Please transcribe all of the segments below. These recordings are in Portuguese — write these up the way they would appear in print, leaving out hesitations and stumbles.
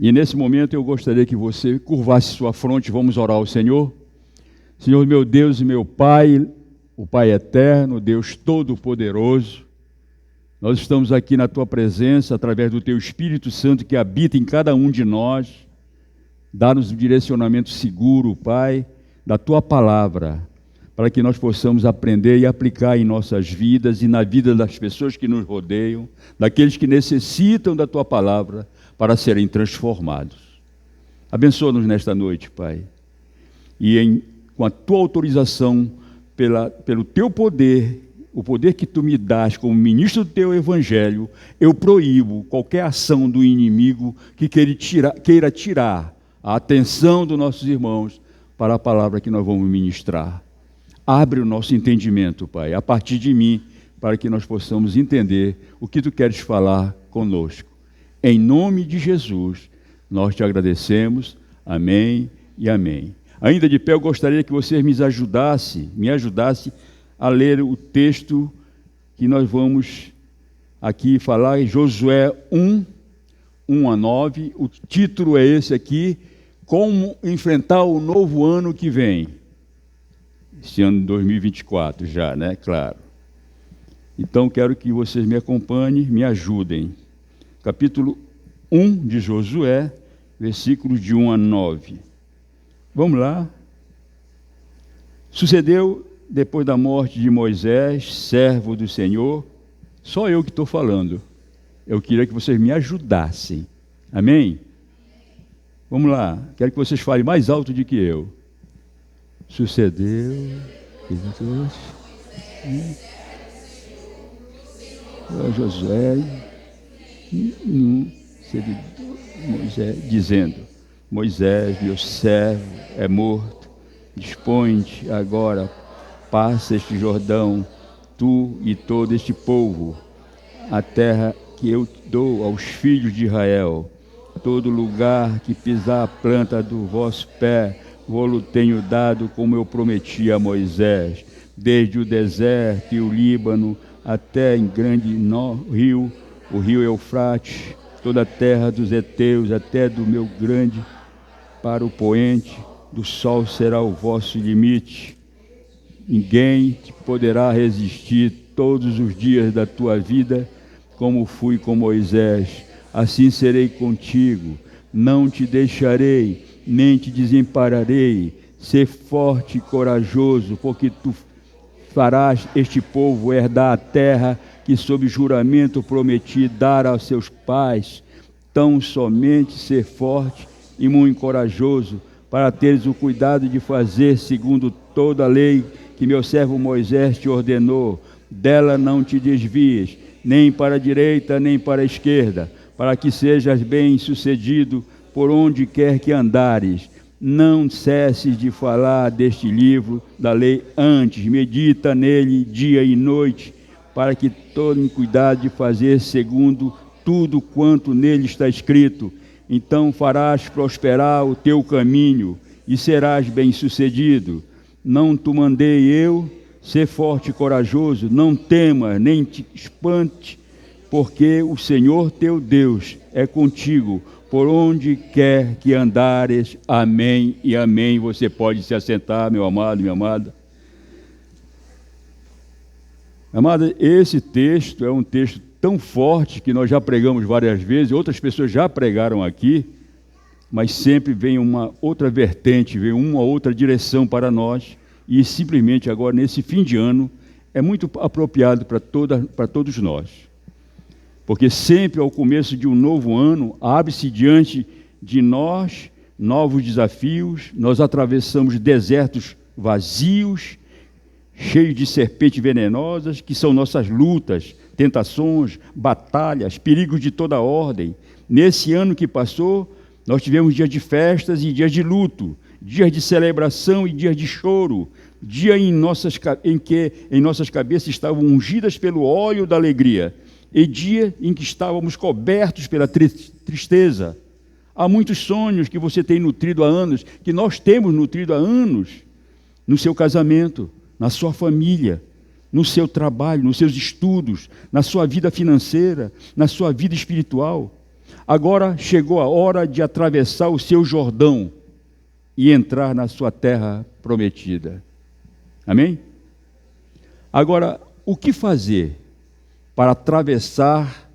E nesse momento eu gostaria que você curvasse sua fronte, vamos orar ao Senhor. Senhor meu Deus e meu Pai, o Pai eterno, Deus todo-poderoso, nós estamos aqui na Tua presença, através do Teu Espírito Santo que habita em cada um de nós. Dá-nos um direcionamento seguro, Pai, da Tua palavra, para que nós possamos aprender e aplicar em nossas vidas e na vida das pessoas que nos rodeiam, daqueles que necessitam da Tua palavra para serem transformados. Abençoa-nos nesta noite, Pai, e com a Tua autorização, pelo Teu poder, o poder que Tu me dás como ministro do Teu Evangelho, eu proíbo qualquer ação do inimigo que queira tirar a atenção dos nossos irmãos para a palavra que nós vamos ministrar. Abre o nosso entendimento, Pai, a partir de mim, para que nós possamos entender o que Tu queres falar conosco. Em nome de Jesus, nós Te agradecemos. Amém e amém. Ainda de pé, eu gostaria que você me ajudasse a ler o texto que nós vamos aqui falar, em Josué 1, 1-9. O título é esse aqui: Como enfrentar o novo ano que vem. Esse ano de 2024 já, né? Claro. Então, quero que vocês me acompanhem, me ajudem. Capítulo 1 de Josué, versículos de 1-9. Vamos lá. Sucedeu, depois da morte de Moisés, servo do Senhor, só eu que estou falando. Eu queria que vocês me ajudassem. Amém? Vamos lá. Quero que vocês falem mais alto do que eu. Sucedeu. Josué, Moisés, dizendo: Moisés, meu servo, é morto. Dispõe-te agora, passa este Jordão, tu e todo este povo, a terra que eu dou aos filhos de Israel. Todo lugar que pisar a planta do vosso pé, vou-lo tenho dado, como eu prometi a Moisés, desde o deserto e o Líbano, até em grande rio, o rio Eufrates, toda a terra dos heteus, até do meu grande para o poente do sol será o vosso limite. Ninguém te poderá resistir todos os dias da tua vida, como fui com Moisés. Assim serei contigo, não te deixarei, nem te desampararei. Ser forte e corajoso, porque tu farás este povo herdar a terra que sob juramento prometi dar aos seus pais. Tão somente ser forte e muito corajoso, para teres o cuidado de fazer segundo toda a lei que meu servo Moisés te ordenou. Dela não te desvies, nem para a direita, nem para a esquerda, para que sejas bem-sucedido por onde quer que andares. Não cesses de falar deste livro da lei, antes medita nele dia e noite, para que tome cuidado de fazer segundo tudo quanto nele está escrito. Então farás prosperar o teu caminho e serás bem-sucedido. Não te mandei eu? Ser forte e corajoso, não temas, nem te espante, porque o Senhor teu Deus é contigo, por onde quer que andares. Amém e amém. Você pode se assentar, meu amado, minha amada. Amada, esse texto é um texto tão forte que nós já pregamos várias vezes, outras pessoas já pregaram aqui, mas sempre vem uma outra vertente, vem uma outra direção para nós, e simplesmente agora, nesse fim de ano, é muito apropriado para todos nós. Porque sempre ao começo de um novo ano, abre-se diante de nós novos desafios, nós atravessamos desertos vazios, cheios de serpentes venenosas, que são nossas lutas, tentações, batalhas, perigos de toda ordem. Nesse ano que passou, nós tivemos dias de festas e dias de luto, dias de celebração e dias de choro, dia em que em nossas cabeças estavam ungidas pelo óleo da alegria, e dia em que estávamos cobertos pela tristeza. Há muitos sonhos que você tem nutrido há anos, que nós temos nutrido há anos, no seu casamento, na sua família, no seu trabalho, nos seus estudos, na sua vida financeira, na sua vida espiritual. Agora chegou a hora de atravessar o seu Jordão e entrar na sua terra prometida. Amém? Agora, o que fazer para atravessar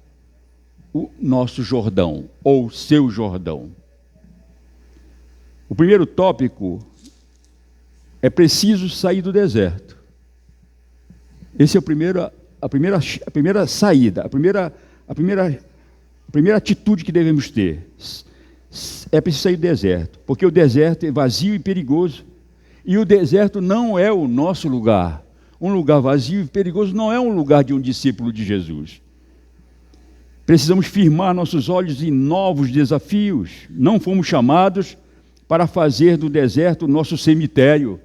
o nosso Jordão, ou seu Jordão? O primeiro tópico é preciso sair do deserto. Essa é a primeira saída, a primeira atitude que devemos ter. É preciso sair do deserto, porque o deserto é vazio e perigoso. E o deserto não é o nosso lugar. Um lugar vazio e perigoso não é um lugar de um discípulo de Jesus. Precisamos firmar nossos olhos em novos desafios. Não fomos chamados para fazer do deserto o nosso cemitério,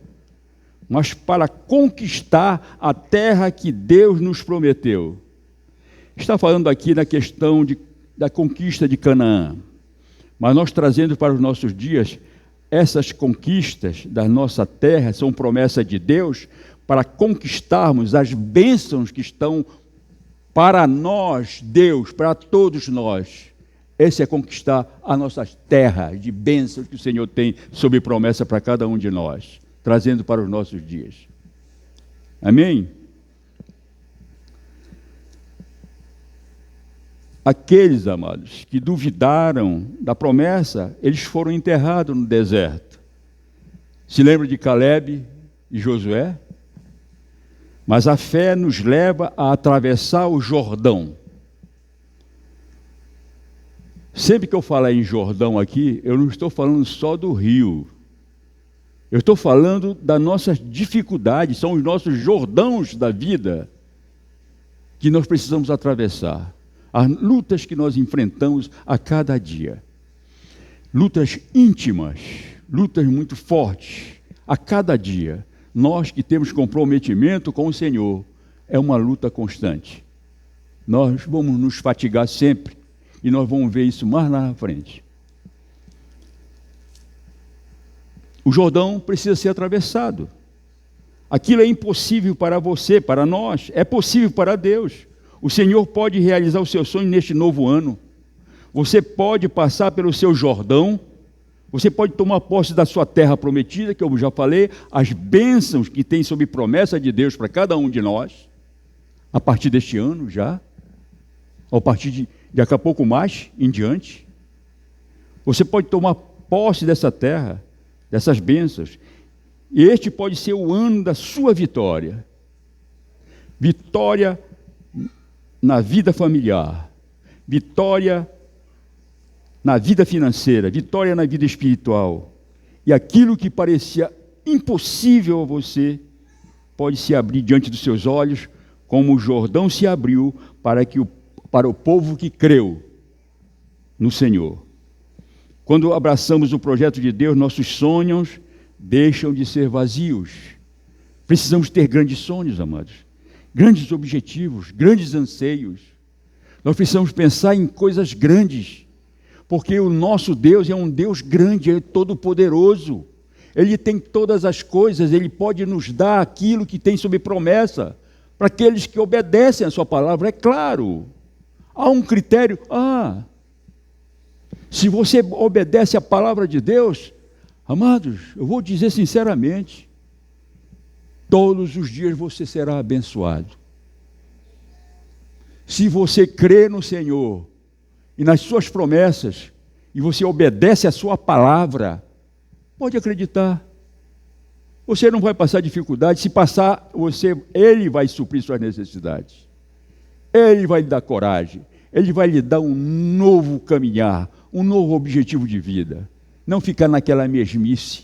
mas para conquistar a terra que Deus nos prometeu. Está falando aqui na questão da conquista de Canaã, mas nós trazendo para os nossos dias, essas conquistas da nossa terra são promessa de Deus para conquistarmos as bênçãos que estão para nós, Deus, para todos nós. Esse é conquistar a nossa terra de bênçãos que o Senhor tem sob promessa para cada um de nós, trazendo para os nossos dias. Amém? Aqueles, amados, que duvidaram da promessa, eles foram enterrados no deserto. Se lembra de Caleb e Josué? Mas a fé nos leva a atravessar o Jordão. Sempre que eu falar em Jordão aqui, eu não estou falando só do rio. Eu estou falando das nossas dificuldades, são os nossos Jordãos da vida que nós precisamos atravessar. As lutas que nós enfrentamos a cada dia. Lutas íntimas, lutas muito fortes, a cada dia. Nós que temos comprometimento com o Senhor, é uma luta constante. Nós vamos nos fatigar sempre, e nós vamos ver isso mais lá na frente. O Jordão precisa ser atravessado. Aquilo é impossível para você, para nós, é possível para Deus. O Senhor pode realizar o seu sonho neste novo ano. Você pode passar pelo seu Jordão. Você pode tomar posse da sua terra prometida, que eu já falei, as bênçãos que tem sob promessa de Deus para cada um de nós, a partir deste ano já, a partir de daqui a pouco mais em diante. Você pode tomar posse dessa terra, dessas bênçãos, e este pode ser o ano da sua vitória. Vitória na vida familiar, vitória na vida financeira, vitória na vida espiritual. E aquilo que parecia impossível a você, pode se abrir diante dos seus olhos, como o Jordão se abriu para o povo que creu no Senhor. Quando abraçamos o projeto de Deus, nossos sonhos deixam de ser vazios. Precisamos ter grandes sonhos, amados. Grandes objetivos, grandes anseios. Nós precisamos pensar em coisas grandes, porque o nosso Deus é um Deus grande, Ele é todo-poderoso. Ele tem todas as coisas, Ele pode nos dar aquilo que tem sob promessa, para aqueles que obedecem a sua palavra, é claro. Há um critério, se você obedece a palavra de Deus, amados, eu vou dizer sinceramente, todos os dias você será abençoado. Se você crê no Senhor e nas suas promessas, e você obedece a sua palavra, pode acreditar. Você não vai passar dificuldade. Se passar, Ele vai suprir suas necessidades. Ele vai lhe dar coragem. Ele vai lhe dar um novo caminhar, um novo objetivo de vida. Não ficar naquela mesmice.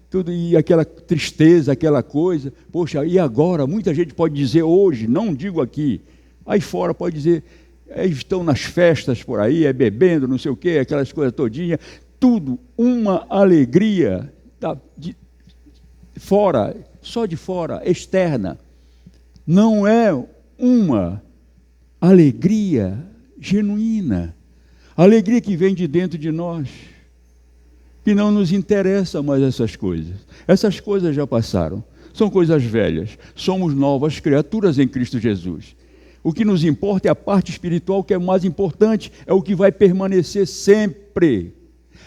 Tudo, e aquela tristeza, aquela coisa. Poxa, e agora? Muita gente pode dizer hoje, não digo aqui, aí fora pode dizer, estão nas festas por aí, bebendo, não sei o quê, aquelas coisas todinhas, tudo uma alegria de fora, só de fora, externa. Não é uma alegria genuína, alegria que vem de dentro de nós. Que não nos interessam mais essas coisas. Essas coisas já passaram. São coisas velhas. Somos novas criaturas em Cristo Jesus. O que nos importa é a parte espiritual, que é o mais importante, é o que vai permanecer sempre.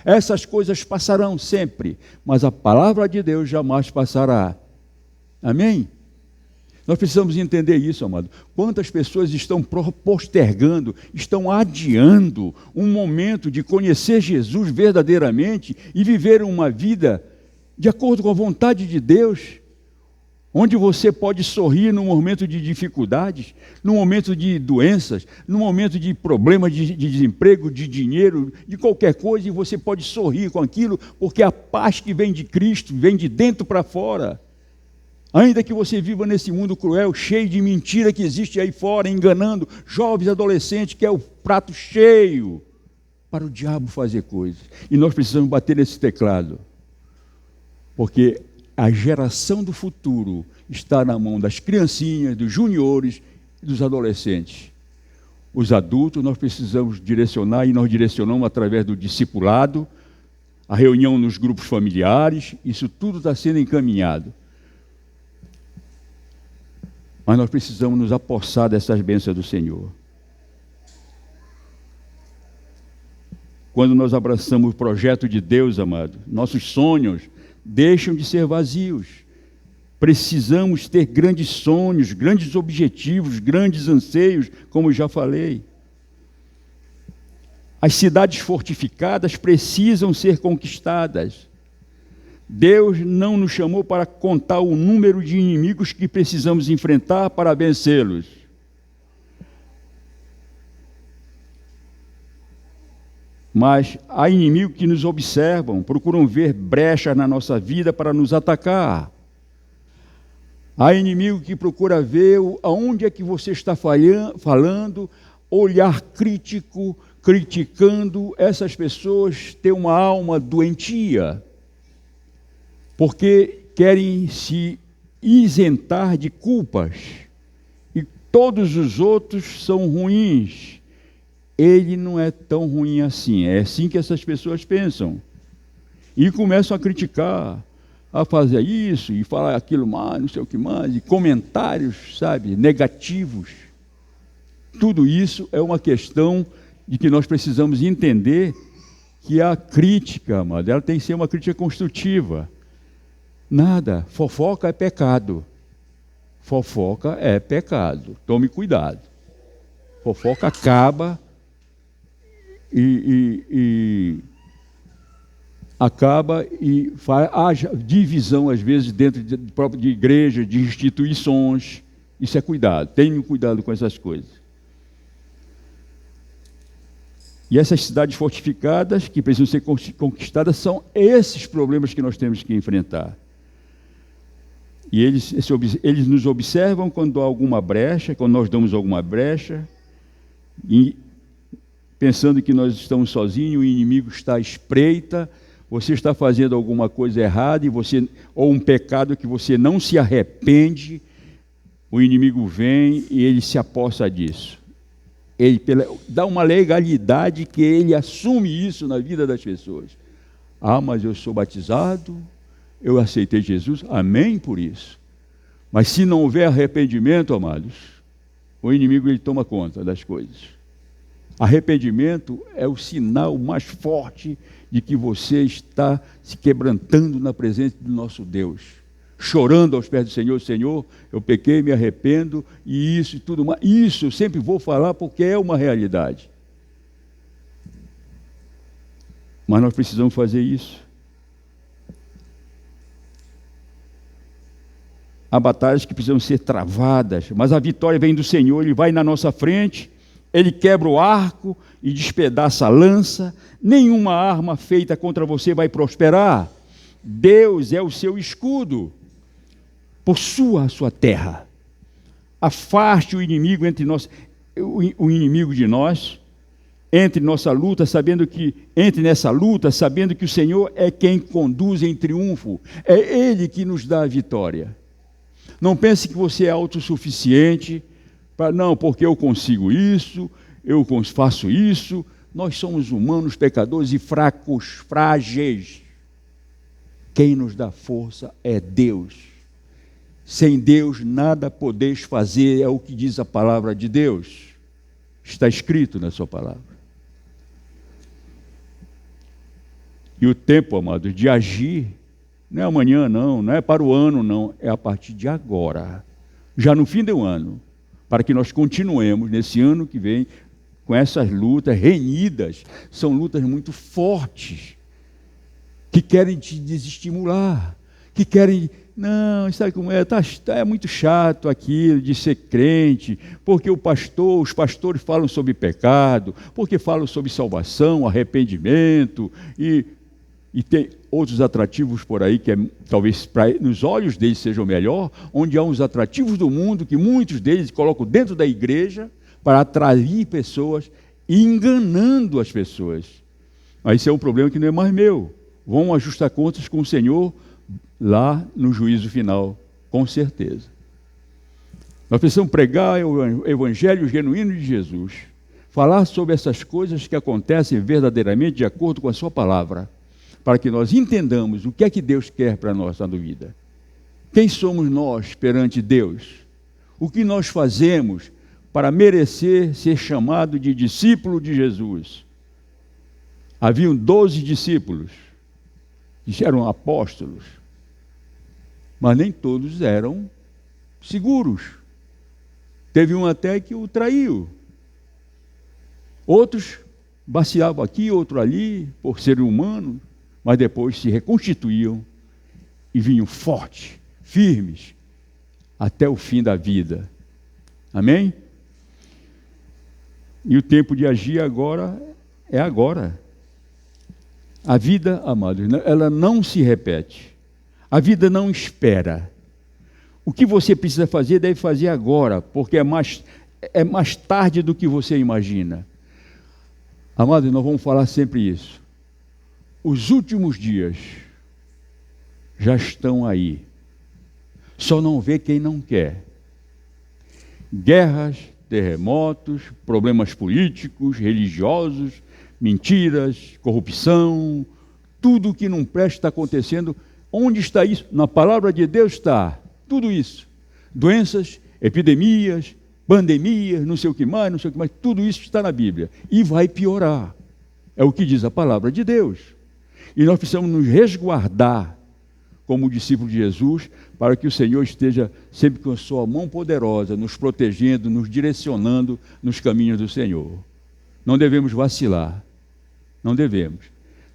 Essas coisas passarão sempre, mas a palavra de Deus jamais passará. Amém? Nós precisamos entender isso, amado. Quantas pessoas estão postergando, estão adiando um momento de conhecer Jesus verdadeiramente e viver uma vida de acordo com a vontade de Deus, onde você pode sorrir no momento de dificuldades, no momento de doenças, no momento de problemas de desemprego, de dinheiro, de qualquer coisa, e você pode sorrir com aquilo, porque a paz que vem de Cristo vem de dentro para fora. Ainda que você viva nesse mundo cruel, cheio de mentira que existe aí fora, enganando jovens e adolescentes, que é o prato cheio para o diabo fazer coisas. E nós precisamos bater nesse teclado, porque a geração do futuro está na mão das criancinhas, dos juniores e dos adolescentes. Os adultos nós precisamos direcionar, e nós direcionamos através do discipulado, a reunião nos grupos familiares, isso tudo está sendo encaminhado. Mas nós precisamos nos apossar dessas bênçãos do Senhor. Quando nós abraçamos o projeto de Deus, amado, nossos sonhos deixam de ser vazios. Precisamos ter grandes sonhos, grandes objetivos, grandes anseios, como já falei. As cidades fortificadas precisam ser conquistadas. Deus não nos chamou para contar o número de inimigos que precisamos enfrentar para vencê-los. Mas há inimigos que nos observam, procuram ver brechas na nossa vida para nos atacar. Há inimigo que procura ver aonde é que você está falando, olhar crítico, criticando. Essas pessoas têm uma alma doentia, porque querem se isentar de culpas, e todos os outros são ruins. Ele não é tão ruim assim. É assim que essas pessoas pensam. E começam a criticar, a fazer isso, e falar aquilo mais, não sei o que mais, e comentários, sabe, negativos. Tudo isso é uma questão de que nós precisamos entender que a crítica, amado, ela tem que ser uma crítica construtiva. Nada, fofoca é pecado. Fofoca é pecado. Tome cuidado. Fofoca acaba haja divisão, às vezes, dentro de igreja, de instituições. Isso é cuidado. Tenham cuidado com essas coisas. E essas cidades fortificadas, que precisam ser conquistadas, são esses problemas que nós temos que enfrentar. E eles nos observam quando há alguma brecha, quando nós damos alguma brecha, e pensando que nós estamos sozinhos, o inimigo está à espreita, você está fazendo alguma coisa errada, ou um pecado que você não se arrepende, o inimigo vem e ele se apossa disso. Ele dá uma legalidade que ele assume isso na vida das pessoas. Ah, mas eu sou batizado, eu aceitei Jesus, amém por isso. Mas se não houver arrependimento, amados, o inimigo ele toma conta das coisas. Arrependimento é o sinal mais forte de que você está se quebrantando na presença do nosso Deus, chorando aos pés do Senhor. Senhor, eu pequei, me arrependo, e isso e tudo mais. Isso eu sempre vou falar porque é uma realidade. Mas nós precisamos fazer isso. Há batalhas que precisam ser travadas, mas a vitória vem do Senhor. Ele vai na nossa frente, ele quebra o arco e despedaça a lança. Nenhuma arma feita contra você vai prosperar. Deus é o seu escudo. Possua a sua terra. Afaste o inimigo o inimigo de nós. Entre nessa luta, sabendo que o Senhor é quem conduz em triunfo. É Ele que nos dá a vitória. Não pense que você é autossuficiente, não, porque eu consigo isso, eu faço isso. Nós somos humanos, pecadores e fracos, frágeis. Quem nos dá força é Deus. Sem Deus nada podeis fazer, é o que diz a palavra de Deus. Está escrito na sua palavra. E o tempo, amados, de agir, não é amanhã não é para o ano não, é a partir de agora. Já no fim do ano, para que nós continuemos nesse ano que vem com essas lutas renhidas. São lutas muito fortes, que querem te desestimular, que querem... Não, sabe como é? É muito chato aquilo de ser crente, porque os pastores falam sobre pecado, porque falam sobre salvação, arrependimento, e tem outros atrativos por aí que talvez nos olhos deles sejam melhor, onde há uns atrativos do mundo que muitos deles colocam dentro da igreja para atrair pessoas, enganando as pessoas. Mas isso é um problema que não é mais meu. Vão ajustar contas com o Senhor lá no juízo final, com certeza. Nós precisamos pregar o evangelho genuíno de Jesus, falar sobre essas coisas que acontecem verdadeiramente de acordo com a sua palavra, para que nós entendamos o que é que Deus quer para a nossa vida. Quem somos nós perante Deus? O que nós fazemos para merecer ser chamado de discípulo de Jesus? Haviam 12 discípulos, que eram apóstolos, mas nem todos eram seguros. Teve um até que o traiu. Outros vacilavam aqui, outro ali, por serem humanos, mas depois se reconstituíam e vinham fortes, firmes, até o fim da vida. Amém? E o tempo de agir agora é agora. A vida, amados, ela não se repete. A vida não espera. O que você precisa fazer, deve fazer agora, porque é mais tarde do que você imagina. Amados, nós vamos falar sempre isso. Os últimos dias já estão aí. Só não vê quem não quer. Guerras, terremotos, problemas políticos, religiosos, mentiras, corrupção, tudo que não presta está acontecendo. Onde está isso? Na palavra de Deus está tudo isso. Doenças, epidemias, pandemias, não sei o que mais, tudo isso está na Bíblia. E vai piorar. É o que diz a palavra de Deus. E nós precisamos nos resguardar como discípulos de Jesus, para que o Senhor esteja sempre com a sua mão poderosa, nos protegendo, nos direcionando nos caminhos do Senhor. Não devemos vacilar. Não devemos.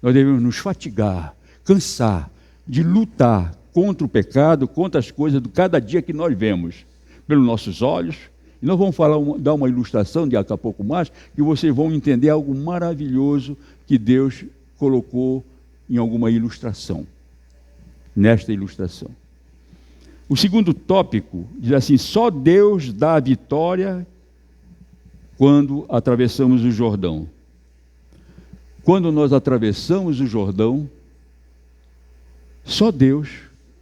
Nós devemos nos fatigar, cansar, de lutar contra o pecado, contra as coisas de cada dia que nós vemos, pelos nossos olhos. E nós vamos dar uma ilustração daqui a pouco mais, que vocês vão entender algo maravilhoso que Deus colocou em alguma ilustração, nesta ilustração. O segundo tópico diz assim: só Deus dá a vitória quando atravessamos o Jordão. Quando nós atravessamos o Jordão, só Deus,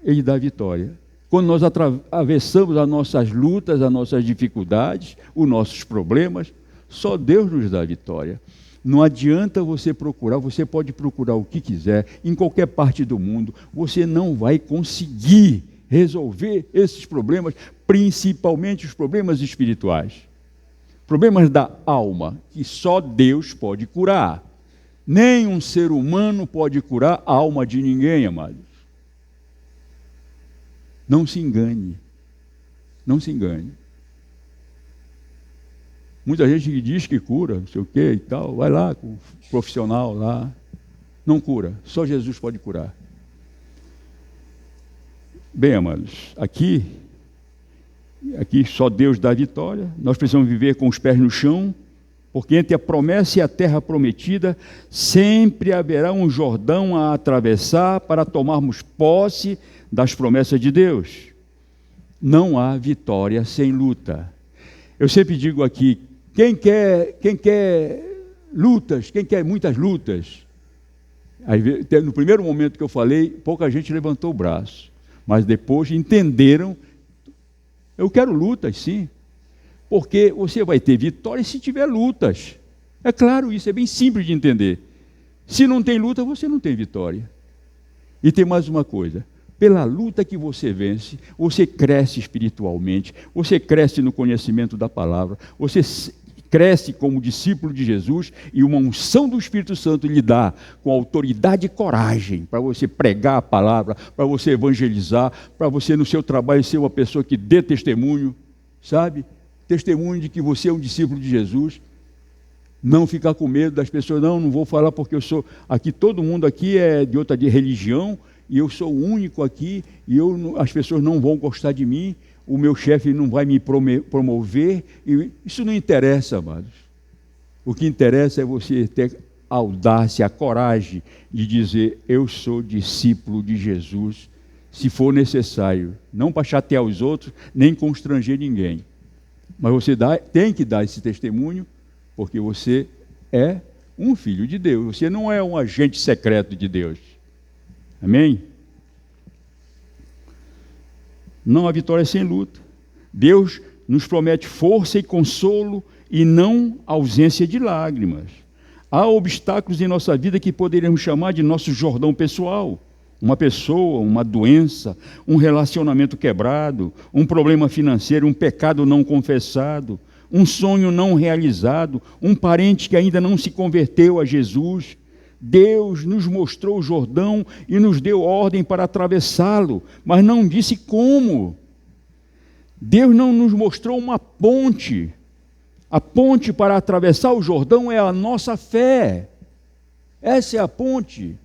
Ele dá a vitória. Quando nós atravessamos as nossas lutas, as nossas dificuldades, os nossos problemas, só Deus nos dá a vitória. Não adianta você procurar, você pode procurar o que quiser, em qualquer parte do mundo, você não vai conseguir resolver esses problemas, principalmente os problemas espirituais. Problemas da alma, que só Deus pode curar. Nenhum ser humano pode curar a alma de ninguém, amados. Não se engane. Não se engane. Muita gente que diz que cura, não sei o que e tal, vai lá com o profissional lá. Não cura, só Jesus pode curar. Bem, amados, aqui só Deus dá a vitória. Nós precisamos viver com os pés no chão, porque entre a promessa e a terra prometida sempre haverá um Jordão a atravessar para tomarmos posse das promessas de Deus. Não há vitória sem luta. Eu sempre digo aqui, quem quer lutas, quem quer muitas lutas? Aí, no primeiro momento que eu falei, pouca gente levantou o braço, mas depois entenderam. Eu quero lutas, sim, porque você vai ter vitória se tiver lutas. É claro, isso é bem simples de entender. Se não tem luta, você não tem vitória. E tem mais uma coisa: Pela luta que você vence, você cresce espiritualmente, você cresce no conhecimento da palavra, você cresce como discípulo de Jesus e uma unção do Espírito Santo lhe dá com autoridade e coragem para você pregar a palavra, para você evangelizar, para você no seu trabalho ser uma pessoa que dê testemunho, sabe? Testemunho de que você é um discípulo de Jesus. Não ficar com medo das pessoas, não vou falar porque eu sou aqui, todo mundo aqui é de outra religião e eu sou o único aqui e as pessoas não vão gostar de mim, o meu chefe não vai me promover. Isso não interessa, amados. O que interessa é você ter a audácia, a coragem de dizer: eu sou discípulo de Jesus, se for necessário, não para chatear os outros, nem constranger ninguém. Mas você tem que dar esse testemunho, porque você é um filho de Deus, você não é um agente secreto de Deus. Amém? Não há vitória sem luta. Deus nos promete força e consolo e não ausência de lágrimas. Há obstáculos em nossa vida que poderíamos chamar de nosso Jordão pessoal. Uma pessoa, uma doença, um relacionamento quebrado, um problema financeiro, um pecado não confessado, um sonho não realizado, um parente que ainda não se converteu a Jesus. Deus nos mostrou o Jordão e nos deu ordem para atravessá-lo, mas não disse como. Deus não nos mostrou uma ponte. A ponte para atravessar o Jordão é a nossa fé. Essa é a ponte.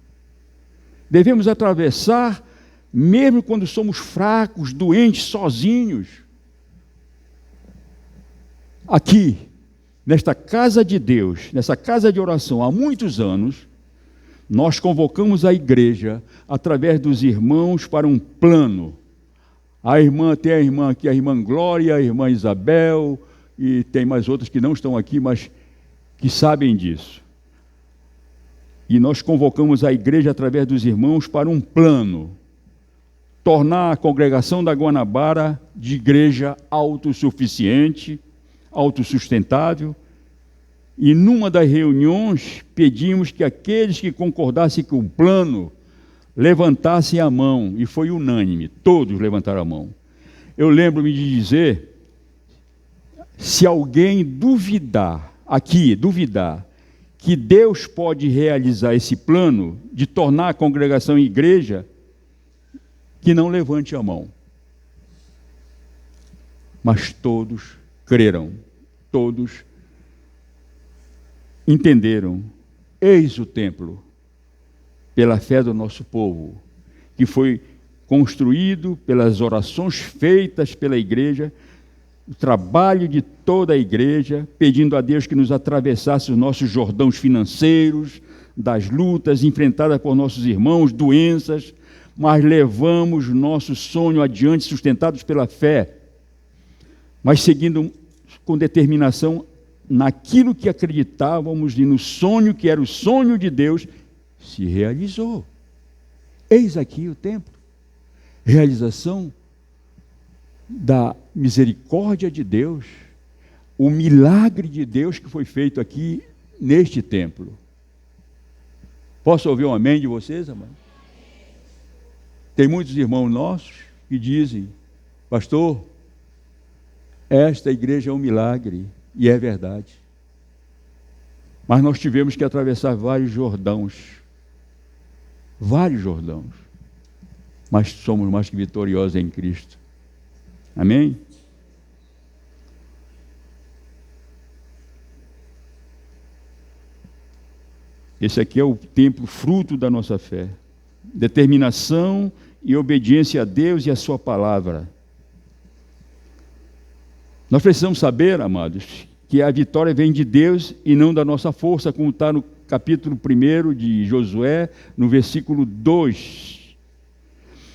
Devemos atravessar mesmo quando somos fracos, doentes, sozinhos. Aqui, nesta casa de Deus, nessa casa de oração, há muitos anos, nós convocamos a igreja, através dos irmãos, para um plano. Tem a irmã aqui, a irmã Glória, a irmã Isabel, e tem mais outras que não estão aqui, mas que sabem disso. E nós convocamos a igreja, através dos irmãos, para um plano. Tornar a congregação da Guanabara de igreja autossuficiente, autossustentável. E numa das reuniões, pedimos que aqueles que concordassem com o plano levantassem a mão, e foi unânime, todos levantaram a mão. Eu lembro-me de dizer, se alguém duvidar que Deus pode realizar esse plano de tornar a congregação em igreja, que não levante a mão. Mas todos creram, todos entenderam. Eis o templo, pela fé do nosso povo, que foi construído pelas orações feitas pela igreja, o trabalho de toda a igreja, pedindo a Deus que nos atravessasse os nossos jordãos financeiros, das lutas enfrentadas por nossos irmãos, doenças, mas levamos nosso sonho adiante, sustentados pela fé, mas seguindo com determinação naquilo que acreditávamos e no sonho que era o sonho de Deus, se realizou. Eis aqui o templo. Realização da misericórdia de Deus, o milagre de Deus que foi feito aqui neste templo. Posso ouvir um amém de vocês, amados? Tem muitos irmãos nossos que dizem: pastor, esta igreja é um milagre. E é verdade. Mas nós tivemos que atravessar vários Jordãos. Vários Jordãos. Mas somos mais que vitoriosos em Cristo. Amém? Esse aqui é o templo fruto da nossa fé. Determinação e obediência a Deus e a sua palavra. Nós precisamos saber, amados, que a vitória vem de Deus e não da nossa força, como está no capítulo 1 de Josué, no versículo 2.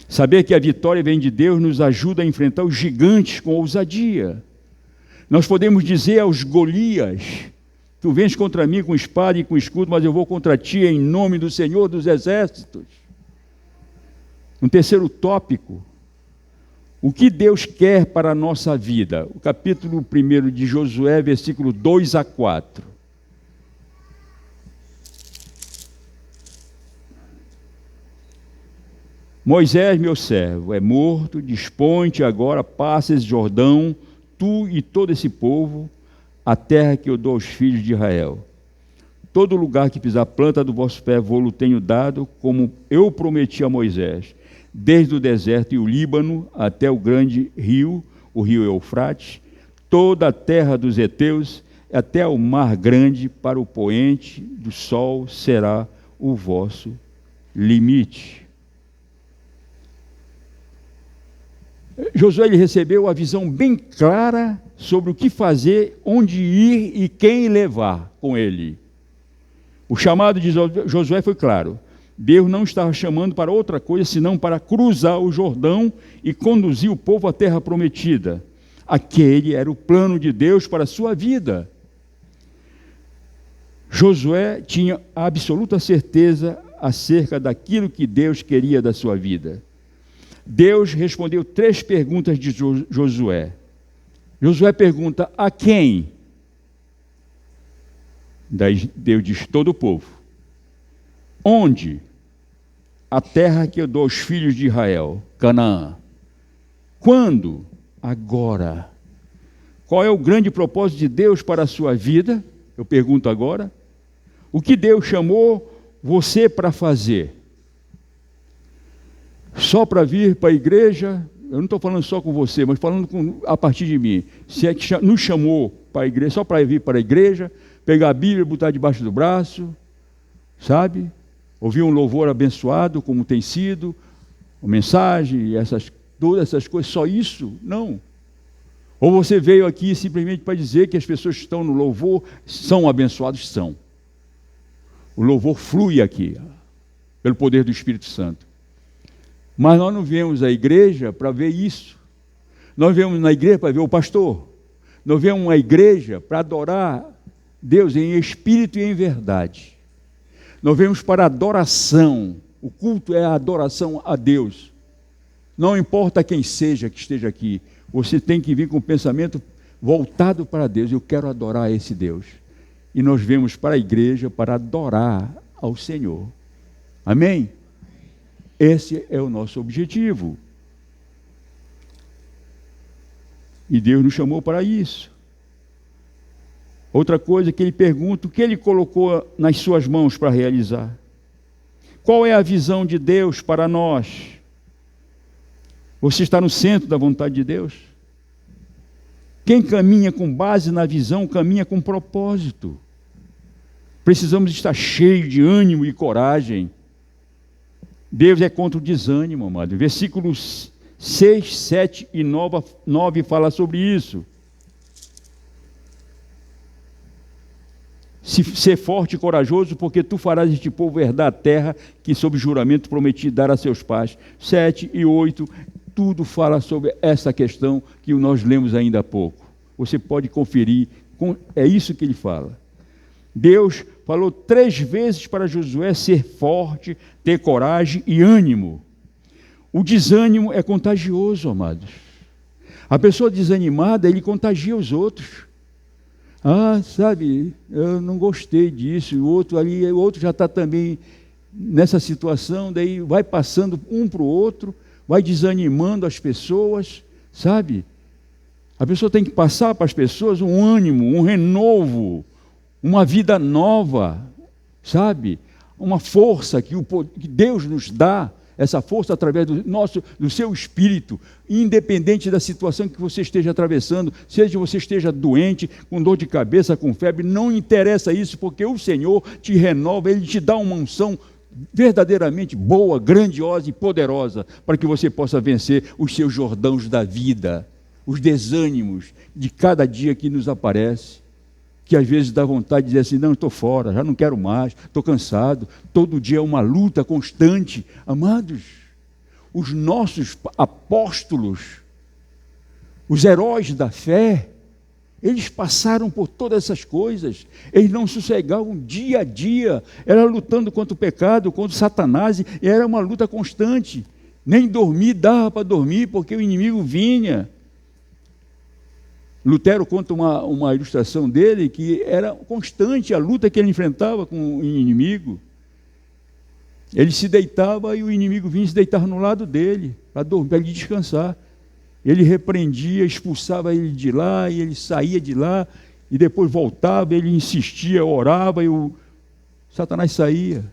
Saber que a vitória vem de Deus nos ajuda a enfrentar os gigantes com ousadia. Nós podemos dizer aos Golias: tu vens contra mim com espada e com escudo, mas eu vou contra ti em nome do Senhor dos Exércitos. Um terceiro tópico: o que Deus quer para a nossa vida? O capítulo 1 de Josué, versículo 2 a 4. Moisés, meu servo, é morto, dispõe-te agora, passa esse Jordão, tu e todo esse povo, a terra que eu dou aos filhos de Israel. Todo lugar que pisar a planta do vosso pé, vou-lo tenho dado, como eu prometi a Moisés, desde o deserto e o Líbano até o grande rio, o rio Eufrates, toda a terra dos heteus, até o mar grande, para o poente do sol será o vosso limite. Josué ele recebeu a visão bem clara sobre o que fazer, onde ir e quem levar com ele. O chamado de Josué foi claro. Deus não estava chamando para outra coisa, senão para cruzar o Jordão e conduzir o povo à terra prometida. Aquele era o plano de Deus para a sua vida. Josué tinha absoluta certeza acerca daquilo que Deus queria da sua vida. Deus respondeu 3 perguntas de Josué. Josué pergunta: a quem? Daí Deus diz: todo o povo. Onde? A terra que eu dou aos filhos de Israel, Canaã. Quando? Agora. Qual é o grande propósito de Deus para a sua vida? Eu pergunto agora. O que Deus chamou você para fazer? Só para vir para a igreja? Eu não estou falando só com você, mas falando a partir de mim. Se é que nos chamou para a igreja, só para vir para a igreja, pegar a Bíblia, botar debaixo do braço, sabe? Ouvir um louvor abençoado, como tem sido, uma mensagem, todas essas coisas, só isso? Não. Ou você veio aqui simplesmente para dizer que as pessoas que estão no louvor são abençoadas? São. O louvor flui aqui, pelo poder do Espírito Santo. Mas nós não viemos à igreja para ver isso. Nós viemos na igreja para ver o pastor. Nós viemos à igreja para adorar Deus em espírito e em verdade. Nós viemos para adoração. O culto é a adoração a Deus. Não importa quem seja que esteja aqui, você tem que vir com o pensamento voltado para Deus. Eu quero adorar esse Deus. E nós viemos para a igreja para adorar ao Senhor. Amém? Esse é o nosso objetivo. E Deus nos chamou para isso. Outra coisa que ele pergunta: o que ele colocou nas suas mãos para realizar? Qual é a visão de Deus para nós? Você está no centro da vontade de Deus? Quem caminha com base na visão, caminha com propósito. Precisamos estar cheios de ânimo e coragem. Deus é contra o desânimo, amado. Versículos 6, 7 e 9 fala sobre isso. Ser forte e corajoso, porque tu farás este povo herdar a terra que sob juramento prometi dar a seus pais. 7 e 8, tudo fala sobre essa questão que nós lemos ainda há pouco. Você pode conferir, é isso que ele fala. Deus falou 3 vezes para Josué ser forte, ter coragem e ânimo. O desânimo é contagioso, amados. A pessoa desanimada, ele contagia os outros. Ah, sabe, eu não gostei disso, o outro já está também nessa situação, daí vai passando um para o outro, vai desanimando as pessoas, sabe? A pessoa tem que passar para as pessoas um ânimo, um renovo, uma vida nova, sabe? Uma força que Deus nos dá, essa força através do seu espírito, independente da situação que você esteja atravessando, seja você esteja doente, com dor de cabeça, com febre, não interessa isso, porque o Senhor te renova, Ele te dá uma unção verdadeiramente boa, grandiosa e poderosa, para que você possa vencer os seus jordãos da vida, os desânimos de cada dia que nos aparece, que às vezes dá vontade de dizer assim: não, estou fora, já não quero mais, estou cansado. Todo dia é uma luta constante. Amados, os nossos apóstolos, os heróis da fé, eles passaram por todas essas coisas. Eles não sossegavam dia a dia, era lutando contra o pecado, contra o Satanás, e era uma luta constante. Nem dormir dava para dormir, porque o inimigo vinha. Lutero conta uma ilustração dele, que era constante a luta que ele enfrentava com o inimigo. Ele se deitava e o inimigo vinha se deitar no lado dele, para dormir, para ele descansar. Ele repreendia, expulsava ele de lá, e ele saía de lá, e depois voltava, ele insistia, orava, e o Satanás saía.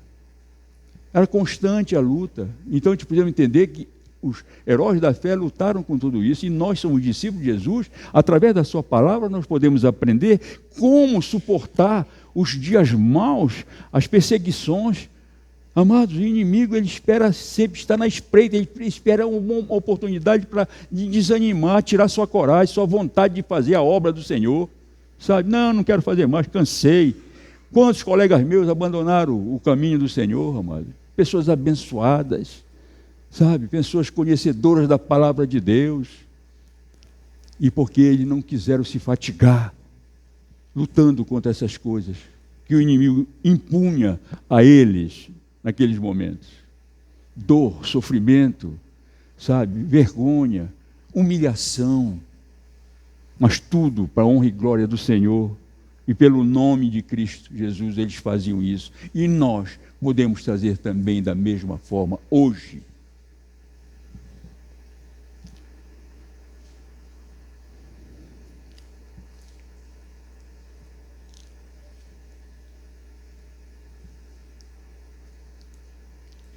Era constante a luta. Então, a gente precisa entender que os heróis da fé lutaram com tudo isso, e nós somos discípulos de Jesus. Através da sua palavra nós podemos aprender como suportar os dias maus, as perseguições. Amados, o inimigo, ele espera sempre estar na espreita, ele espera uma oportunidade para desanimar, tirar sua coragem, sua vontade de fazer a obra do Senhor. Sabe, não quero fazer mais, cansei. Quantos colegas meus abandonaram o caminho do Senhor, amado? Pessoas abençoadas, sabe, pessoas conhecedoras da palavra de Deus, e porque eles não quiseram se fatigar, lutando contra essas coisas, que o inimigo impunha a eles, naqueles momentos. Dor, sofrimento, sabe, vergonha, humilhação, mas tudo para a honra e glória do Senhor, e pelo nome de Cristo Jesus eles faziam isso, e nós podemos trazer também da mesma forma hoje.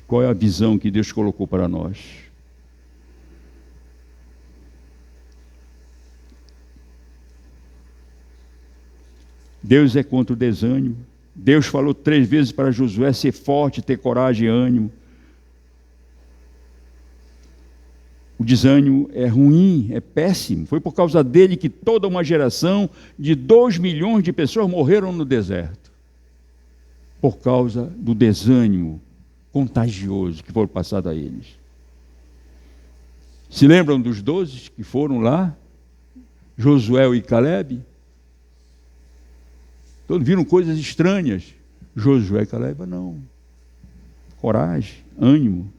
Qual é a visão que Deus colocou para nós? Deus é contra o desânimo. Deus falou 3 vezes para Josué ser forte, ter coragem e ânimo. O desânimo é ruim, é péssimo. Foi por causa dele que toda uma geração de 2 milhões de pessoas morreram no deserto. Por causa do desânimo contagioso que foi passado a eles. Se lembram dos 12 que foram lá? Josué e Caleb? Todos viram coisas estranhas. Josué e Caleb não. Coragem, ânimo.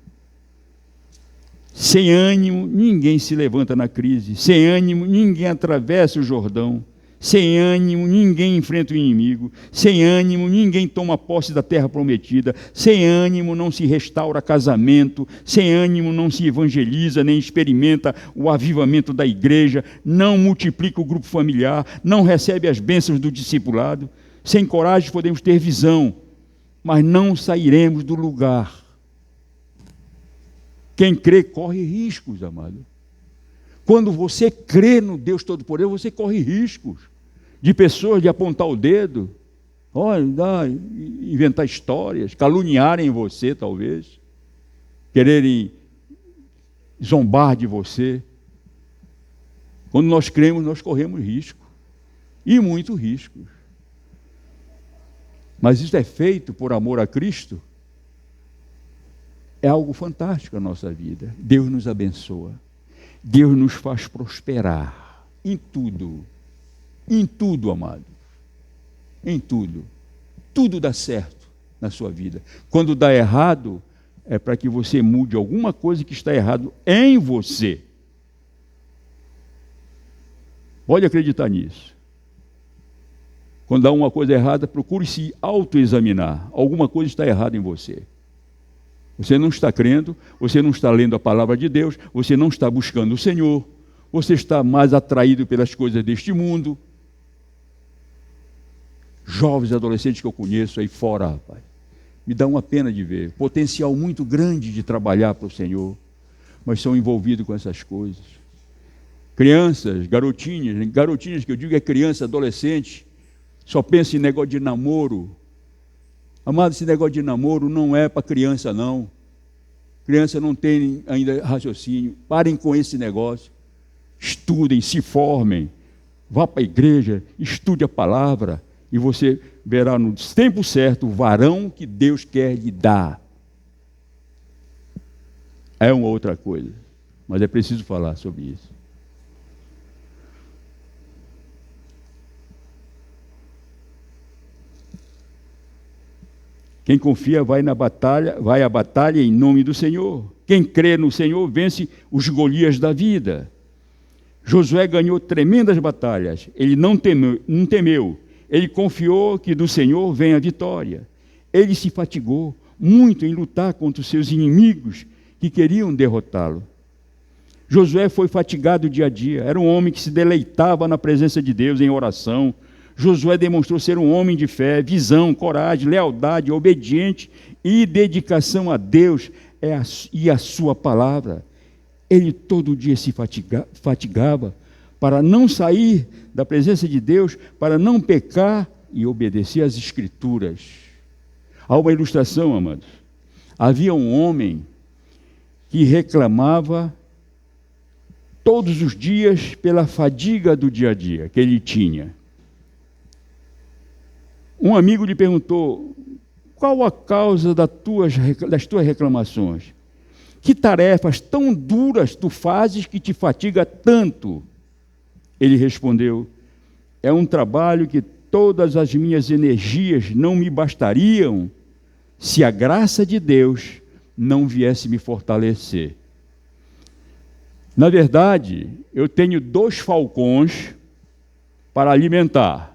Sem ânimo, ninguém se levanta na crise. Sem ânimo, ninguém atravessa o Jordão. Sem ânimo, ninguém enfrenta o inimigo. Sem ânimo, ninguém toma posse da terra prometida. Sem ânimo, não se restaura casamento. Sem ânimo, não se evangeliza, nem experimenta o avivamento da igreja. Não multiplica o grupo familiar. Não recebe as bênçãos do discipulado. Sem coragem, podemos ter visão, mas não sairemos do lugar. Quem crê, corre riscos, amado. Quando você crê no Deus Todo-Poderoso, você corre riscos de pessoas de apontar o dedo, inventar histórias, caluniarem você, talvez, quererem zombar de você. Quando nós cremos, nós corremos risco, e muito risco. Mas isso é feito por amor a Cristo. É algo fantástico a nossa vida. Deus nos abençoa. Deus nos faz prosperar em tudo, amado, em tudo. Tudo dá certo na sua vida. Quando dá errado, é para que você mude alguma coisa que está errado em você. Pode acreditar nisso. Quando dá uma coisa errada, procure se autoexaminar. Alguma coisa está errada em você. Você não está crendo, você não está lendo a palavra de Deus, você não está buscando o Senhor, você está mais atraído pelas coisas deste mundo. Jovens adolescentes que eu conheço aí fora, rapaz, me dá uma pena de ver. Potencial muito grande de trabalhar para o Senhor, mas são envolvidos com essas coisas. Crianças, garotinhas que eu digo é criança, adolescente, só pensa em negócio de namoro. Amado, esse negócio de namoro não é para criança, não. Criança não tem ainda raciocínio. Parem com esse negócio. Estudem, se formem. Vá para a igreja, estude a palavra. E você verá no tempo certo o varão que Deus quer lhe dar. É uma outra coisa. Mas é preciso falar sobre isso. Quem confia vai à batalha em nome do Senhor. Quem crê no Senhor vence os Golias da vida. Josué ganhou tremendas batalhas. Ele não temeu. Ele confiou que do Senhor vem a vitória. Ele se fatigou. muito em lutar contra os seus inimigos que queriam derrotá-lo. Josué foi fatigado dia a dia, era um homem que se deleitava na presença de Deus em oração. Josué demonstrou ser um homem de fé, visão, coragem, lealdade, obediente e dedicação a Deus e a sua palavra. Ele todo dia se fatigava para não sair da presença de Deus, para não pecar e obedecer às Escrituras. Há uma ilustração, amados. Havia um homem que reclamava todos os dias pela fadiga do dia a dia que ele tinha. Um amigo lhe perguntou: qual a causa das tuas reclamações? Que tarefas tão duras tu fazes que te fatiga tanto? Ele respondeu: é um trabalho que todas as minhas energias não me bastariam se a graça de Deus não viesse me fortalecer. Na verdade, eu tenho 2 falcões para alimentar.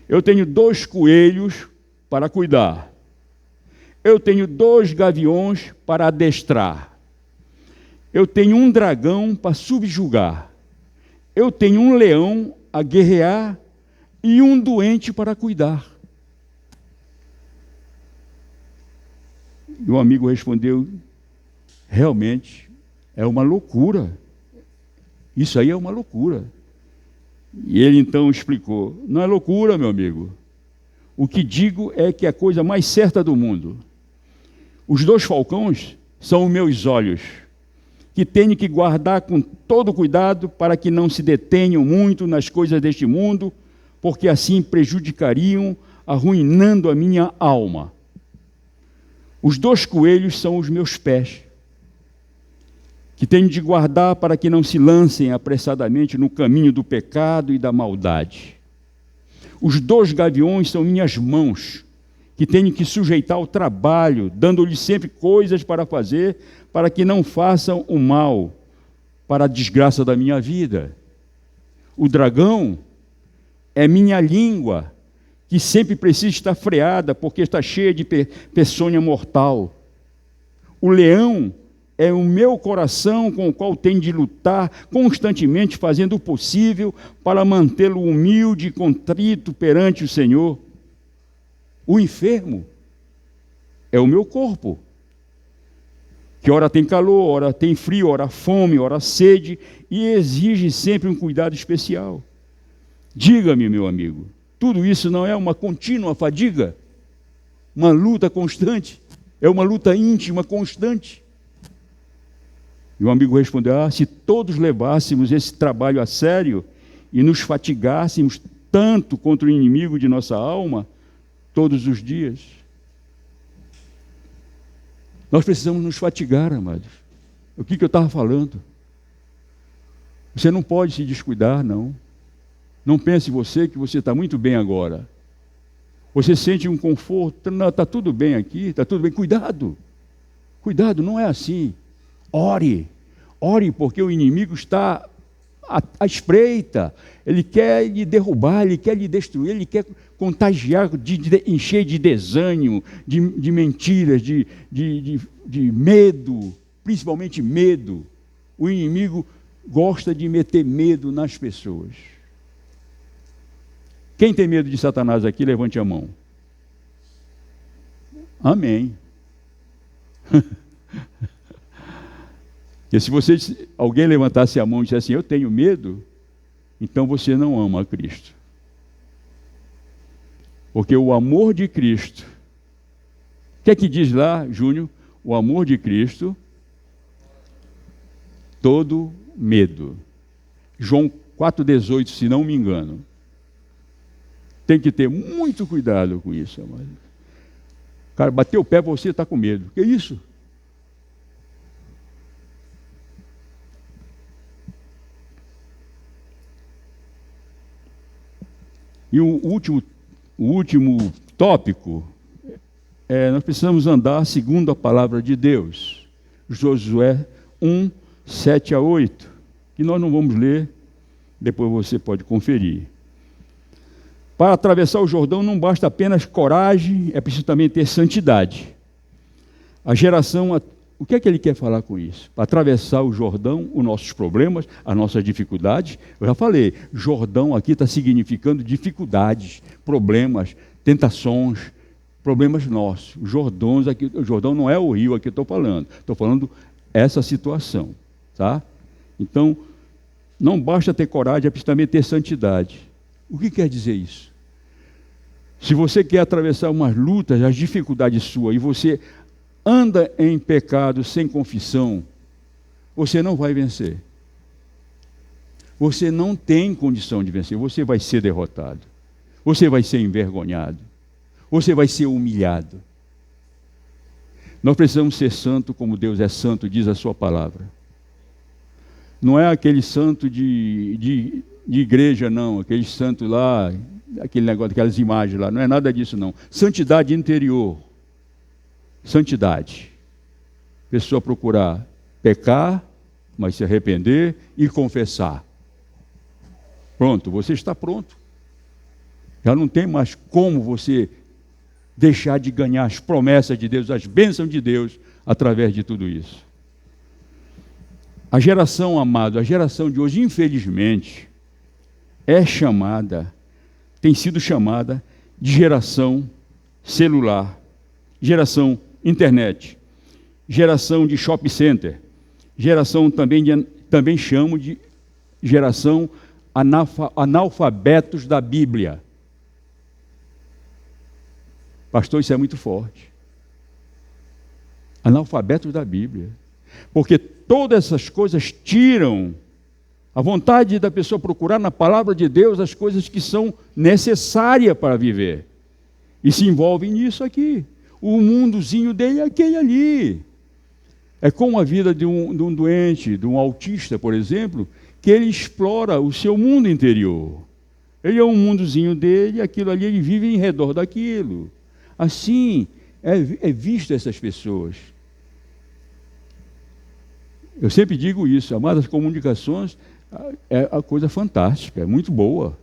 Eu tenho 2 coelhos para cuidar. Eu tenho 2 gaviões para adestrar. Eu tenho um dragão para subjugar. Eu tenho um leão a guerrear e um doente para cuidar. E o amigo respondeu: realmente é uma loucura. Isso aí é uma loucura. E ele então explicou: não é loucura, meu amigo. O que digo é que é a coisa mais certa do mundo. Os 2 falcões são os meus olhos, que tenho que guardar com todo cuidado para que não se detenham muito nas coisas deste mundo, porque assim prejudicariam, arruinando a minha alma. Os 2 coelhos são os meus pés, que tenho de guardar para que não se lancem apressadamente no caminho do pecado e da maldade. Os 2 gaviões são minhas mãos, que tenho que sujeitar ao trabalho, dando-lhes sempre coisas para fazer, para que não façam o mal, para a desgraça da minha vida. O dragão é minha língua, que sempre precisa estar freada, porque está cheia de peçonha mortal. O leão é o meu coração, com o qual tenho de lutar constantemente, fazendo o possível para mantê-lo humilde e contrito perante o Senhor. O enfermo é o meu corpo, que ora tem calor, ora tem frio, ora fome, ora sede, e exige sempre um cuidado especial. Diga-me, meu amigo, tudo isso não é uma contínua fadiga? Uma luta constante? É uma luta íntima constante? E o amigo respondeu: se todos levássemos esse trabalho a sério e nos fatigássemos tanto contra o inimigo de nossa alma, todos os dias. Nós precisamos nos fatigar, amados. O que eu estava falando? Você não pode se descuidar, não. Não pense você que você está muito bem agora. Você sente um conforto, não, está tudo bem aqui, está tudo bem. Cuidado, cuidado, não é assim. Ore, porque o inimigo está à espreita. Ele quer lhe derrubar, ele quer lhe destruir, ele quer contagiar, encher de desânimo, de mentiras, de medo, principalmente medo. O inimigo gosta de meter medo nas pessoas. Quem tem medo de Satanás aqui, levante a mão. Amém. E se alguém levantasse a mão e dissesse assim: eu tenho medo, então você não ama a Cristo. Porque o amor de Cristo, o que é que diz lá, Júnior? O amor de Cristo, todo medo. João 4,18, se não me engano. Tem que ter muito cuidado com isso, amado. O cara bateu o pé, você está com medo. Que isso? E o último tópico nós precisamos andar segundo a palavra de Deus. Josué 1, 7 a 8, que nós não vamos ler, depois você pode conferir. Para atravessar o Jordão não basta apenas coragem, é preciso também ter santidade. A geração, o que é que ele quer falar com isso? Para atravessar o Jordão, os nossos problemas, as nossas dificuldades. Eu já falei, Jordão aqui está significando dificuldades, problemas, tentações, problemas nossos. O Jordão não é o rio aqui, estou falando essa situação, tá? Então, não basta ter coragem, é preciso também ter santidade. O que quer dizer isso? Se você quer atravessar umas lutas, as dificuldades suas, e você anda em pecado sem confissão, você não vai vencer. Você não tem condição de vencer, você vai ser derrotado. Você vai ser envergonhado. Você vai ser humilhado. Nós precisamos ser santo como Deus é santo, diz a sua palavra. Não é aquele santo de igreja, não, aquele santo lá, aquele negócio, aquelas imagens lá, não é nada disso, não. Santidade interior. Santidade. Pessoa procurar pecar, mas se arrepender e confessar. Pronto, você está pronto. Já não tem mais como você deixar de ganhar as promessas de Deus, as bênçãos de Deus, através de tudo isso. A geração, amado, a geração de hoje, infelizmente, tem sido chamada de geração celular, geração internet, geração de shopping center, geração também chamo de geração analfabetos da Bíblia. Pastor, isso é muito forte. Analfabetos da Bíblia. Porque todas essas coisas tiram a vontade da pessoa procurar na palavra de Deus as coisas que são necessárias para viver. E se envolvem nisso aqui. O mundozinho dele é aquele ali. É como a vida de um doente, de um autista, por exemplo, que ele explora o seu mundo interior. Ele é um mundozinho dele, aquilo ali, ele vive em redor daquilo. Assim é visto essas pessoas. Eu sempre digo isso, amadas, comunicações é a coisa fantástica, é muito boa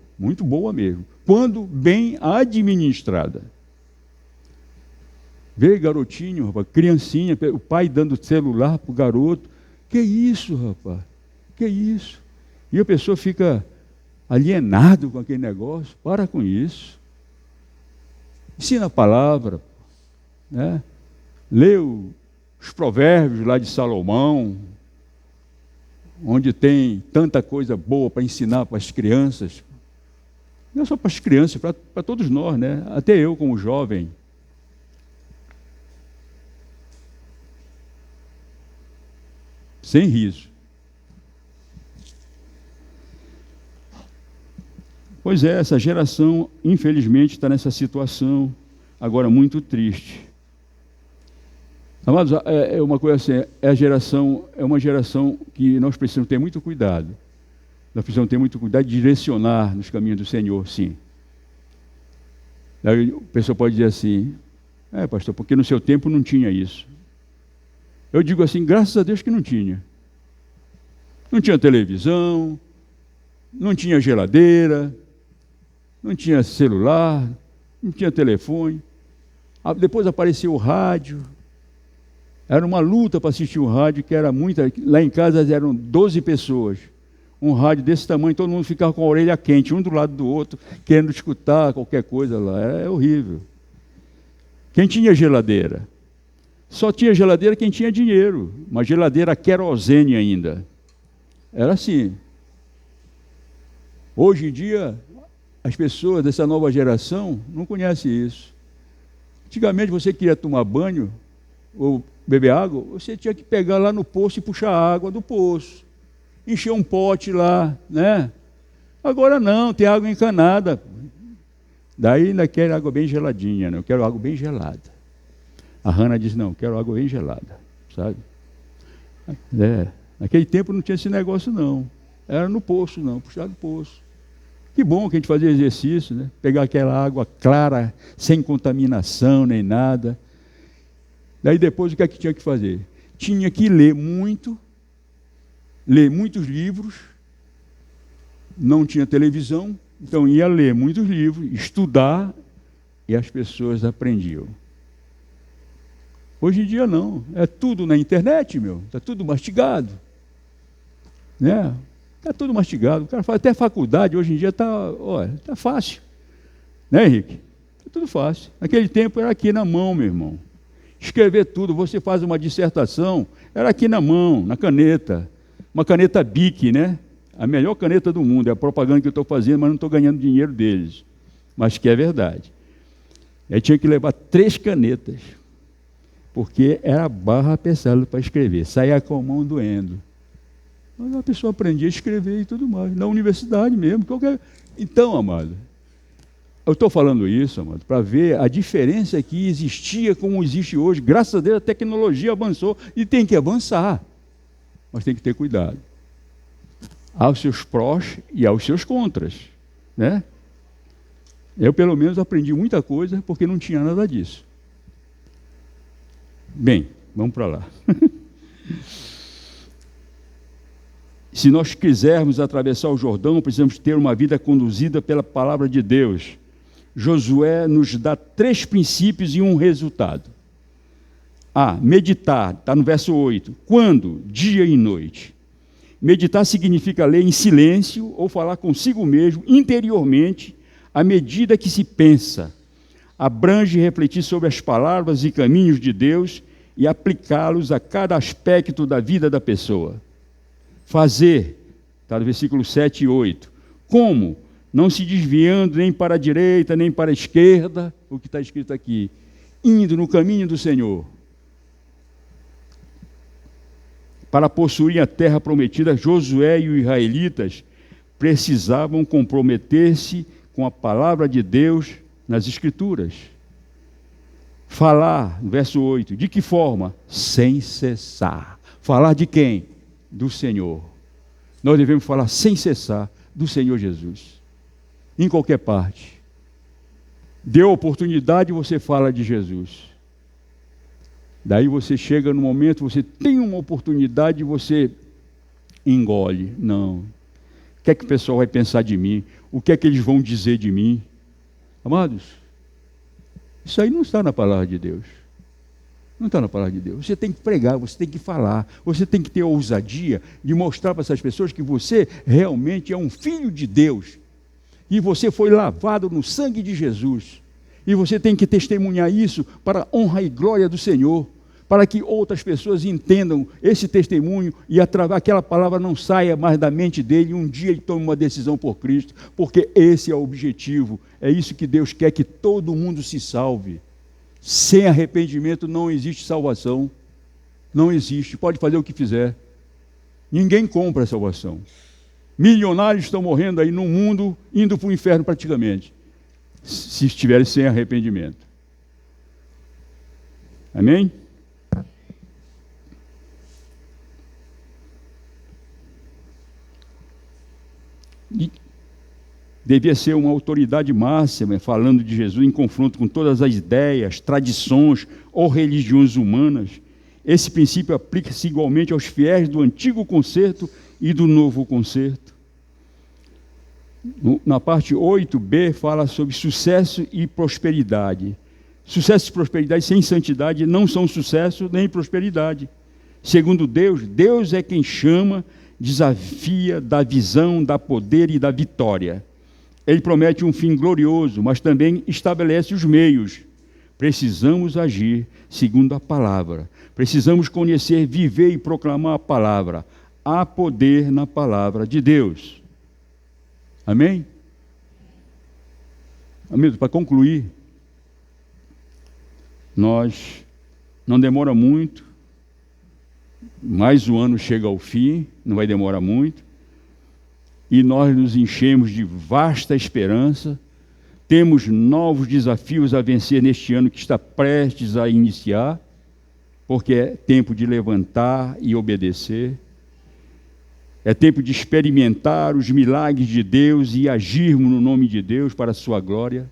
mesmo, quando bem administrada. Vê garotinho, rapaz, criancinha, o pai dando celular para o garoto. Que isso, rapaz? Que isso? E a pessoa fica alienado com aquele negócio. Para com isso. Ensina a palavra, né? Lê os provérbios lá de Salomão, onde tem tanta coisa boa para ensinar para as crianças. Não é só para as crianças, para todos nós, né? Até eu como jovem. Sem riso. Pois é, essa geração, infelizmente, está nessa situação, agora muito triste. Amados, é uma coisa assim, é uma geração que nós precisamos ter muito cuidado. Nós precisamos ter muito cuidado de direcionar nos caminhos do Senhor, sim. Aí a pessoa pode dizer assim, pastor, porque no seu tempo não tinha isso. Eu digo assim, graças a Deus que não tinha. Não tinha televisão, não tinha geladeira, não tinha celular, não tinha telefone. Depois apareceu o rádio. Era uma luta para assistir um rádio, que era muita. Lá em casa eram 12 pessoas. Um rádio desse tamanho, todo mundo ficava com a orelha quente, um do lado do outro, querendo escutar qualquer coisa lá. É horrível. Quem tinha geladeira? Só tinha geladeira quem tinha dinheiro. Uma geladeira querosene ainda. Era assim. Hoje em dia, as pessoas dessa nova geração não conhecem isso. Antigamente, você queria tomar banho ou beber água, você tinha que pegar lá no poço e puxar a água do poço. Encher um pote lá, né? Agora não, tem água encanada. Daí ainda quer água bem geladinha, né? Eu quero água bem gelada. A Hannah diz, não, quero água bem gelada, sabe? Naquele tempo não tinha esse negócio, não. Era no poço, não, puxar do poço. Que bom que a gente fazia exercício, né? Pegar aquela água clara, sem contaminação nem nada. Daí depois o que é que tinha que fazer? Tinha que ler muitos livros, não tinha televisão, Então ia ler muitos livros, estudar, e as pessoas aprendiam. Hoje em dia não, é tudo na internet, está tudo mastigado. Né? Está tudo mastigado. O cara faz até faculdade, hoje em dia está fácil. Né, Henrique? Está tudo fácil. Naquele tempo era aqui na mão, meu irmão. Escrever tudo, você faz uma dissertação, era aqui na mão, na caneta. Uma caneta Bic, né? A melhor caneta do mundo. É a propaganda que eu estou fazendo, mas não estou ganhando dinheiro deles. Mas que é verdade. Eu tinha que levar 3 canetas, porque era barra pesada para escrever. Saía com a mão doendo. Mas a pessoa aprendia a escrever e tudo mais. Na universidade mesmo. Então, amado, eu estou falando isso, amado, para ver a diferença que existia como existe hoje. Graças a Deus a tecnologia avançou e tem que avançar. Mas tem que ter cuidado. Há os seus prós e há os seus contras. Né? Eu, pelo menos, aprendi muita coisa porque não tinha nada disso. Bem, vamos para lá. Se nós quisermos atravessar o Jordão, precisamos ter uma vida conduzida pela palavra de Deus. Josué nos dá 3 princípios e um resultado. Meditar, está no verso 8. Quando? Dia e noite. Meditar significa ler em silêncio ou falar consigo mesmo, interiormente, à medida que se pensa. Abrange refletir sobre as palavras e caminhos de Deus e aplicá-los a cada aspecto da vida da pessoa. Fazer, está no versículo 7 e 8. Como? Não se desviando nem para a direita, nem para a esquerda, o que está escrito aqui. Indo no caminho do Senhor. Para possuir a terra prometida, Josué e os israelitas precisavam comprometer-se com a palavra de Deus nas Escrituras. Falar, verso 8, de que forma? Sem cessar. Falar de quem? Do Senhor. Nós devemos falar sem cessar do Senhor Jesus. Em qualquer parte. Deu oportunidade, você fala de Jesus. Daí você chega no momento, você tem uma oportunidade e você engole. Não. O que é que o pessoal vai pensar de mim? O que é que eles vão dizer de mim? Amados, isso aí não está na palavra de Deus. Não está na palavra de Deus. Você tem que pregar, você tem que falar, você tem que ter a ousadia de mostrar para essas pessoas que você realmente é um filho de Deus. E você foi lavado no sangue de Jesus. E você tem que testemunhar isso para a honra e glória do Senhor, para que outras pessoas entendam esse testemunho e aquela palavra não saia mais da mente dele e um dia ele tome uma decisão por Cristo, porque esse é o objetivo, é isso que Deus quer, que todo mundo se salve. Sem arrependimento não existe salvação, não existe, pode fazer o que fizer, ninguém compra a salvação. Milionários estão morrendo aí no mundo, indo para o inferno praticamente, se estiverem sem arrependimento. Amém? E devia ser uma autoridade máxima, falando de Jesus em confronto com todas as ideias, tradições ou religiões humanas. Esse princípio aplica-se igualmente aos fiéis do Antigo Concerto e do Novo Concerto. Na parte 8b fala sobre sucesso e prosperidade. Sucesso e prosperidade sem santidade não são sucesso nem prosperidade. Segundo Deus, Deus é quem chama, desafia, dá visão, dá poder e dá vitória. Ele promete um fim glorioso, mas também estabelece os meios. Precisamos agir segundo a palavra. Precisamos conhecer, viver e proclamar a palavra. Há poder na palavra de Deus. Amém? Amigos, para concluir, nós, não demora muito, mais um ano chega ao fim, não vai demorar muito, e nós nos enchemos de vasta esperança, temos novos desafios a vencer neste ano que está prestes a iniciar, porque é tempo de levantar e obedecer, é tempo de experimentar os milagres de Deus e agirmos no nome de Deus para a sua glória.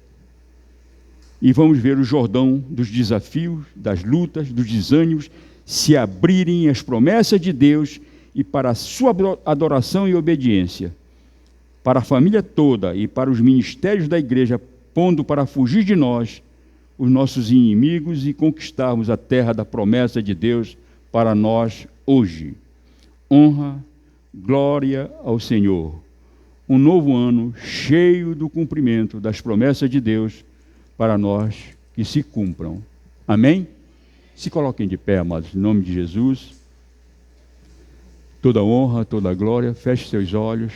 E vamos ver o Jordão dos desafios, das lutas, dos desânimos, se abrirem as promessas de Deus e para a sua adoração e obediência. para a família toda e para os ministérios da igreja, pondo para fugir de nós os nossos inimigos e conquistarmos a terra da promessa de Deus para nós hoje. Honra, glória ao Senhor. Um novo ano cheio do cumprimento das promessas de Deus para nós que se cumpram. Amém? Se coloquem de pé, amados, em nome de Jesus. Toda honra, toda glória, feche seus olhos.